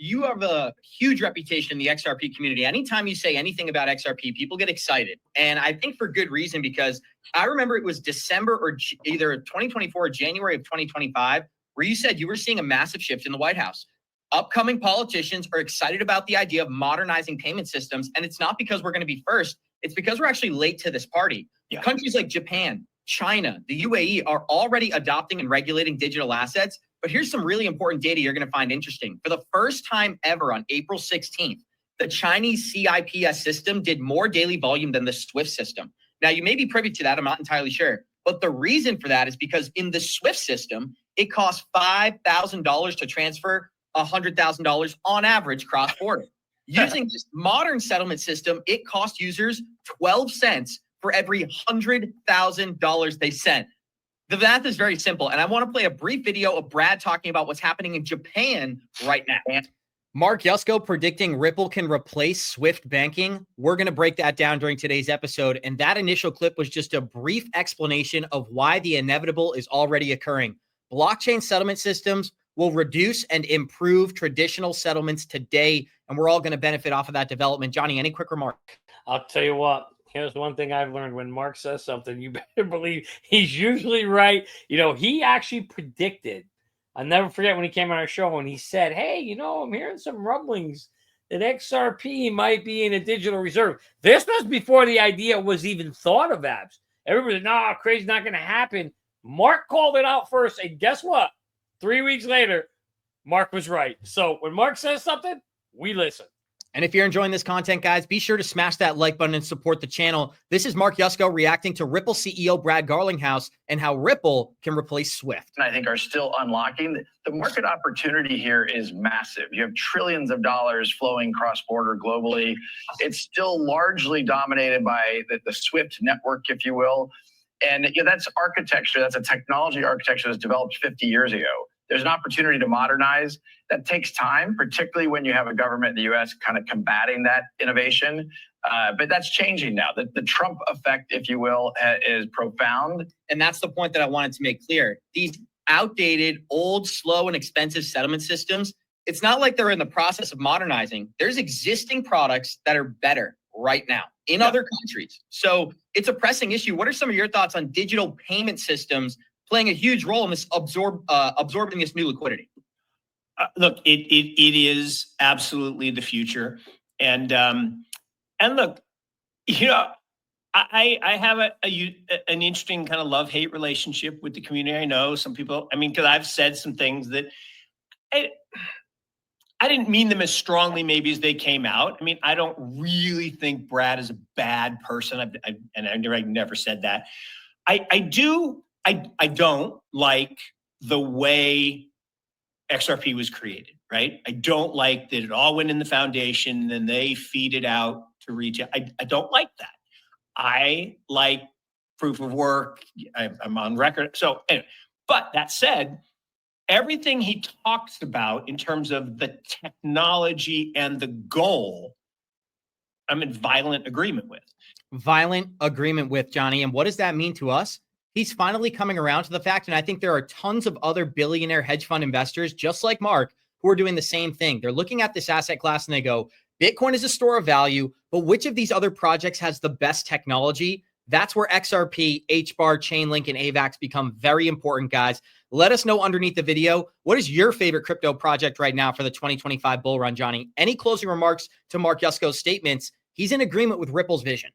you have a huge reputation in the XRP community. Anytime you say anything about XRP, people get excited. And I think for good reason, because I remember it was December or either 2024 or January of 2025, where you said you were seeing a massive shift in the White House. Upcoming politicians are excited about the idea of modernizing payment systems. And it's not because we're going to be first. It's because we're actually late to this party. Yeah. Countries like Japan, China, the UAE are already adopting and regulating digital assets. But here's some really important data you're going to find interesting. For the first time ever on April 16th, the Chinese CIPS system did more daily volume than the SWIFT system. Now, you may be privy to that. I'm not entirely sure. But the reason for that is because in the SWIFT system, it costs $5,000 to transfer $100,000 on average cross-border. Using this modern settlement system, it costs users 12 cents for every $100,000 they sent. The math is very simple, and I want to play a brief video of Brad talking about what's happening in Japan right now. Mark Yusko predicting Ripple can replace SWIFT banking. We're going to break that down during today's episode, and that initial clip was just a brief explanation of why the inevitable is already occurring. Blockchain settlement systems will reduce and improve traditional settlements today, and we're all going to benefit off of that development. Johnny, any quick remark? I'll tell you what. Here's one thing I've learned. When Mark says something, you better believe he's usually right. You know, he actually predicted. I'll never forget when he came on our show and he said, hey, you know, I'm hearing some rumblings that XRP might be in a digital reserve. This was before the idea was even thought of, Abs. Everybody said, no, crazy, not going to happen. Mark called it out first. And guess what? 3 weeks later, Mark was right. So when Mark says something, we listen. And if you're enjoying this content, guys, be sure to smash that like button and support the channel. This is Mark Yusko reacting to Ripple CEO Brad Garlinghouse and how Ripple can replace SWIFT. And I think are still unlocking. The market opportunity here is massive. You have trillions of dollars flowing cross-border globally. It's still largely dominated by the SWIFT network, if you will. And you know, that's architecture. That's a technology architecture that's developed 50 years ago. There's an opportunity to modernize. That takes time, particularly when you have a government in the U.S. kind of combating that innovation. But that's changing now. The Trump effect, if you will, is profound. And that's the point that I wanted to make clear. These outdated, old, slow, and expensive settlement systems, it's not like they're in the process of modernizing. There's existing products that are better right now in other countries. So it's a pressing issue. What are some of your thoughts on digital payment systems playing a huge role in this absorbing this new liquidity? Look, it is absolutely the future, and look, you know, I have an interesting kind of love-hate relationship with the community. I know some people, I mean, because I've said some things that I didn't mean them as strongly maybe as they came out. I mean, I don't really think Brad is a bad person, and I never said that. I don't like the way XRP was created, right? I don't like that it all went in the foundation and then they feed it out to retail. I don't like that. I like proof of work. I'm on record. So anyway, but that said, everything he talks about in terms of the technology and the goal, I'm in violent agreement with. Violent agreement with, Johnny. And what does that mean to us? He's finally coming around to the fact, and I think there are tons of other billionaire hedge fund investors, just like Mark, who are doing the same thing. They're looking at this asset class and they go, Bitcoin is a store of value, but which of these other projects has the best technology? That's where XRP, HBAR, Chainlink, and AVAX become very important, guys. Let us know underneath the video, what is your favorite crypto project right now for the 2025 bull run, Johnny? Any closing remarks to Mark Yusko's statements? He's in agreement with Ripple's vision.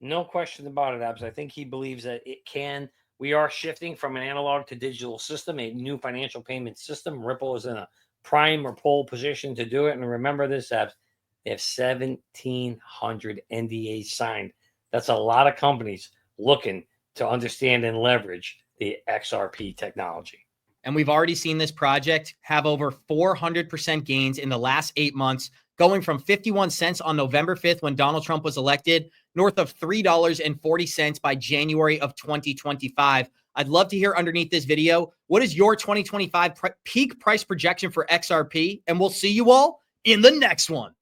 No question about it, Abs. I think he believes that it can. We are shifting from an analog to digital system, a new financial payment system. Ripple is in a prime or pole position to do it. And remember this, Abs, they have 1,700 NDAs signed. That's a lot of companies looking to understand and leverage the XRP technology. And we've already seen this project have over 400% gains in the last 8 months, going from 51 cents on November 5th when Donald Trump was elected, north of $3.40 by January of 2025. I'd love to hear underneath this video, what is your 2025 peak price projection for XRP? And we'll see you all in the next one.